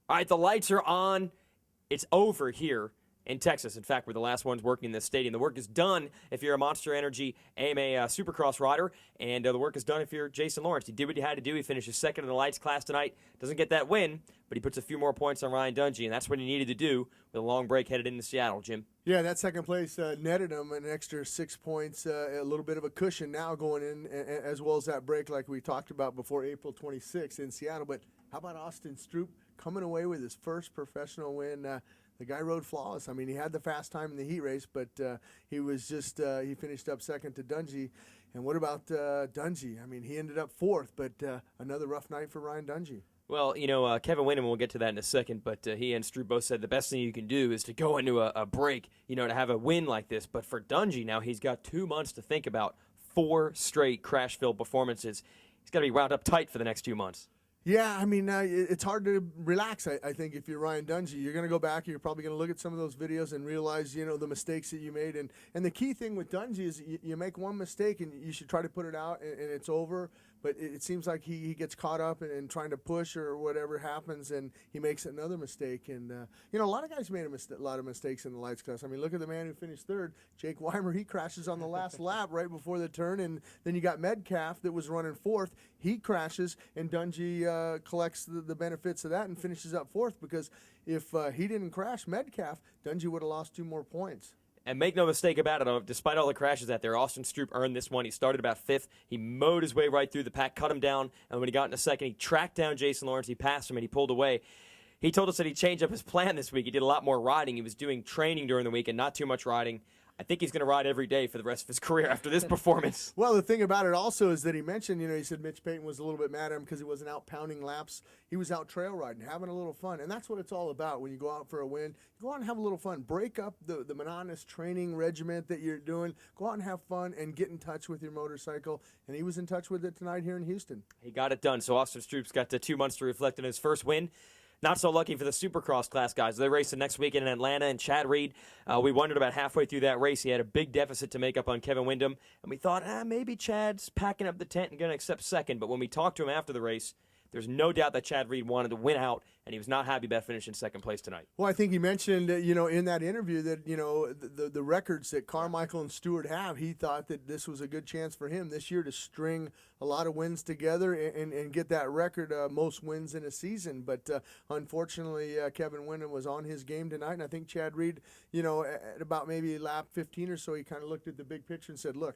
All right, the lights are on. It's over here in Texas. In fact, we're the last ones working in this stadium. The work is done if you're a Monster Energy AMA Supercross rider, and the work is done if you're Jason Lawrence. He did what he had to do. He finishes second in the lights class tonight. Doesn't get that win, but he puts a few more points on Ryan Dungey, and that's what he needed to do with a long break headed into Seattle, Jim. Yeah, that second place netted him an extra 6 points, a little bit of a cushion now going in, as well as that break like we talked about before April 26th in Seattle. But how about Austin Stroop coming away with his first professional win? The guy rode flawless. I mean, he had the fast time in the heat race, but he was just he finished up second to Dungey. And what about Dungey? I mean, he ended up fourth, but another rough night for Ryan Dungey. Well, Kevin Windham, we'll get to that in a second, but he and Stroop both said the best thing you can do is to go into a break, to have a win like this. But for Dungey now, he's got 2 months to think about 4 straight crash-filled performances. He's got to be wound up tight for the next 2 months. Yeah, I mean, it's hard to relax, I think, if you're Ryan Dungey. You're going to go back, you're probably going to look at some of those videos and realize, the mistakes that you made. And the key thing with Dungey is you make one mistake and you should try to put it out and it's over. But it seems like he gets caught up in trying to push or whatever happens, and he makes another mistake. And, a lot of guys made a lot of mistakes in the lights class. I mean, look at the man who finished third, Jake Weimer. He crashes on the last lap right before the turn. And then you got Metcalf that was running fourth. He crashes, and Dungey collects the benefits of that and finishes up fourth, because if he didn't crash Metcalf, Dungey would have lost 2 more points. And make no mistake about it, despite all the crashes out there, Austin Stroop earned this one. He started about 5th. He mowed his way right through the pack, cut him down, and when he got into second, he tracked down Jason Lawrence. He passed him, and he pulled away. He told us that he changed up his plan this week. He did a lot more riding. He was doing training during the week and not too much riding. I think he's going to ride every day for the rest of his career after this performance. Well, the thing about it also is that he mentioned, he said Mitch Payton was a little bit mad at him because he wasn't out pounding laps. He was out trail riding, having a little fun. And that's what it's all about when you go out for a win. Go out and have a little fun. Break up the monotonous training regiment that you're doing. Go out and have fun and get in touch with your motorcycle. And he was in touch with it tonight here in Houston. He got it done. So Austin Stroop's got 2 months to reflect on his first win. Not so lucky for the Supercross class guys. They're racing next weekend in Atlanta, and Chad Reed, we wondered about halfway through that race. He had a big deficit to make up on Kevin Windham, and we thought, maybe Chad's packing up the tent and going to accept second. But when we talked to him after the race, there's no doubt that Chad Reed wanted to win out, and he was not happy about finishing second place tonight. Well, I think he mentioned, in that interview that, the records that Carmichael and Stewart have, he thought that this was a good chance for him this year to string a lot of wins together and get that record, most wins in a season. But unfortunately, Kevin Windham was on his game tonight, and I think Chad Reed, at about maybe lap 15 or so, he kind of looked at the big picture and said, look,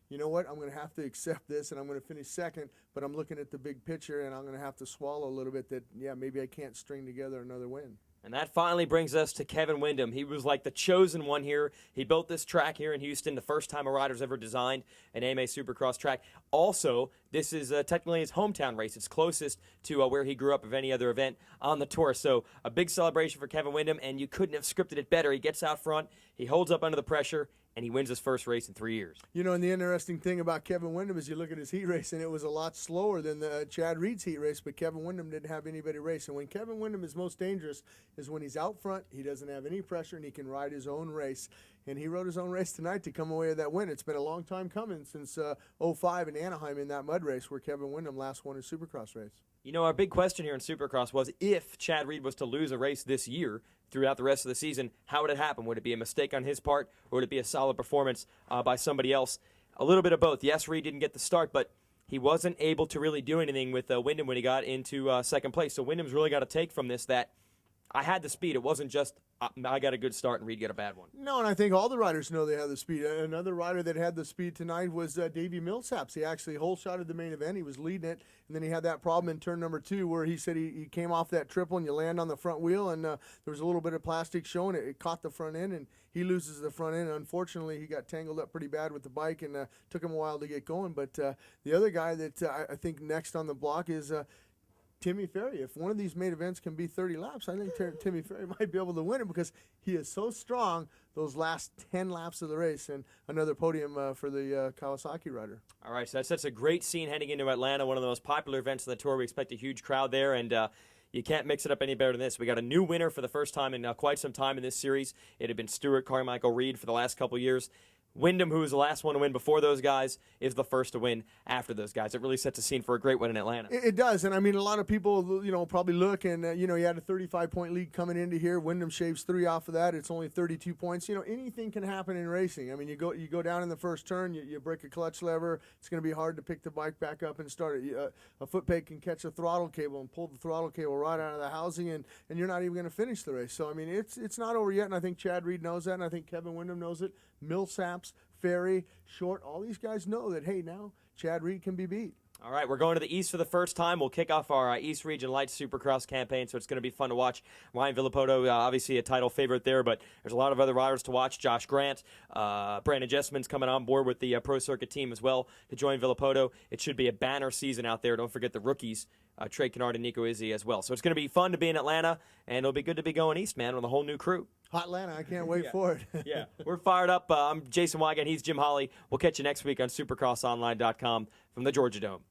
you know what, I'm going to have to accept this, and I'm going to finish second, but I'm looking at the big picture, and I'm going to have to swallow a little bit that, maybe I can't string together another win. And that finally brings us to Kevin Windham. He was like the chosen one here. He built this track here in Houston, the first time a rider's ever designed an AMA Supercross track. Also, this is technically his hometown race. It's closest to where he grew up of any other event on the tour. So a big celebration for Kevin Windham, and you couldn't have scripted it better. He gets out front, he holds up under the pressure, and he wins his first race in 3 years. And the interesting thing about Kevin Windham is you look at his heat race, and it was a lot slower than the Chad Reed's heat race, but Kevin Windham didn't have anybody race. And when Kevin Windham is most dangerous is when he's out front, he doesn't have any pressure, and he can ride his own race. And he rode his own race tonight to come away with that win. It's been a long time coming since '05 in Anaheim in that mud race where Kevin Windham last won his Supercross race. Our big question here in Supercross was if Chad Reed was to lose a race this year throughout the rest of the season, how would it happen? Would it be a mistake on his part, or would it be a solid performance by somebody else? A little bit of both. Yes, Reed didn't get the start, but he wasn't able to really do anything with Windham when he got into second place. So Windham's really got to take from this that I had the speed. It wasn't just I got a good start and Reed got a bad one. No, and I think all the riders know they have the speed. Another rider that had the speed tonight was Davey Millsaps. He actually whole-shotted the main event. He was leading it, and then he had that problem in turn number 2 where he said he came off that triple and you land on the front wheel, and there was a little bit of plastic showing. It caught the front end, and he loses the front end. Unfortunately, he got tangled up pretty bad with the bike, and took him a while to get going. But the other guy that I think next on the block is Timmy Ferry. If one of these main events can be 30 laps, I think Timmy Ferry might be able to win it because he is so strong those last 10 laps of the race, and another podium for the Kawasaki rider. All right, so that sets a great scene heading into Atlanta, one of the most popular events on the tour. We expect a huge crowd there, and you can't mix it up any better than this. We got a new winner for the first time in quite some time in this series. It had been Stewart Carmichael Reed for the last couple years. Wyndham, who was the last one to win before those guys, is the first to win after those guys. It really sets a scene for a great win in Atlanta. It does, and I mean, a lot of people, probably look and you had a 35-point lead coming into here. Wyndham shaves 3 off of that. It's only 32 points. Anything can happen in racing. I mean, you go down in the first turn, you break a clutch lever. It's going to be hard to pick the bike back up and start it. A foot peg can catch a throttle cable and pull the throttle cable right out of the housing, and you're not even going to finish the race. So I mean, it's not over yet, and I think Chad Reed knows that, and I think Kevin Wyndham knows it. Millsaps, Ferry, Short, all these guys know that, hey, now Chad Reed can be beat. All right, we're going to the East for the first time. We'll kick off our East Region Lights Supercross campaign, so it's going to be fun to watch. Ryan Villapoto, obviously a title favorite there, but there's a lot of other riders to watch. Josh Grant, Brandon Jessman's coming on board with the Pro Circuit team as well to join Villapoto. It should be a banner season out there. Don't forget the rookies, Trey Kennard and Nico Izzi as well. So it's going to be fun to be in Atlanta, and it'll be good to be going east, man, with a whole new crew. Hot Atlanta, I can't wait for it. Yeah, we're fired up. I'm Jason Wygant. He's Jim Holly. We'll catch you next week on SupercrossOnline.com from the Georgia Dome.